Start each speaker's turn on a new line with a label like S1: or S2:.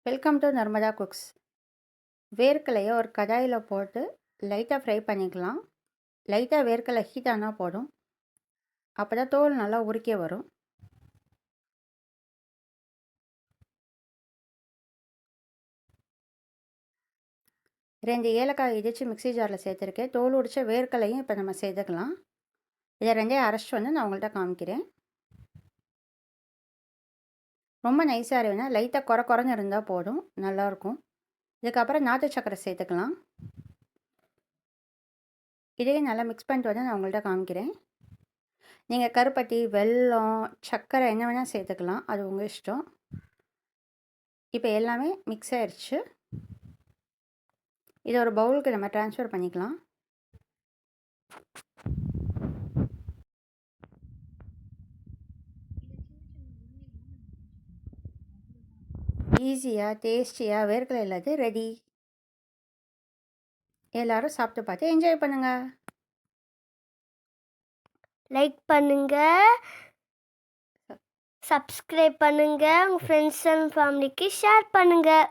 S1: Welcome to Narmada cooks. வேர்க்கலையை ஒரு கடாயில் போட்டு லைட்டாக ஃப்ரை பண்ணிக்கலாம். லைட்டாக வேர்க்கலை ஹீட் ஆனால் போதும். அப்போ தான் தோல் நல்லா உருக்கி வரும். ரெண்டு ஏலக்காய் இடித்து மிக்ஸி ஜாரில் சேர்த்துருக்கேன். தோல் உரித்த வேர்க்கலையும் இப்போ நம்ம சேர்த்துக்கலாம். இதை ரெண்டையும் அரைச்சிட்டு வந்து நான் உங்கள்கிட்ட காமிக்கிறேன். ரொம்ப நைஸாக இருக்குன்னா லைட்டாக குறைஞ்சு இருந்தால் போதும், நல்லாயிருக்கும். இதுக்கப்புறம் நாட்டு சக்கரை சேர்த்துக்கலாம். இதையும் நல்லா மிக்ஸ் பண்ணிட்டு வந்து நான் உங்கள்கிட்ட காமிக்கிறேன். நீங்கள் கருப்பட்டி, வெல்லம், சர்க்கரை என்ன வேணால் சேர்த்துக்கலாம், அது உங்கள் இஷ்டம். இப்போ எல்லாமே மிக்ஸ் ஆயிடுச்சு. இதை ஒரு பவுலுக்கு நம்ம ட்ரான்ஸ்ஃபர் பண்ணிக்கலாம். ஈஸியாக டேஸ்டியாக வேர்க்கலை இல்லாது ரெடி. எல்லோரும் சாப்பிட்டு பார்த்து என்ஜாய் பண்ணுங்கள்.
S2: லைக் பண்ணுங்கள், சப்ஸ்கிரைப் பண்ணுங்கள், உங்கள் ஃப்ரெண்ட்ஸ் அண்ட் ஃபேமிலிக்கு ஷேர் பண்ணுங்கள்.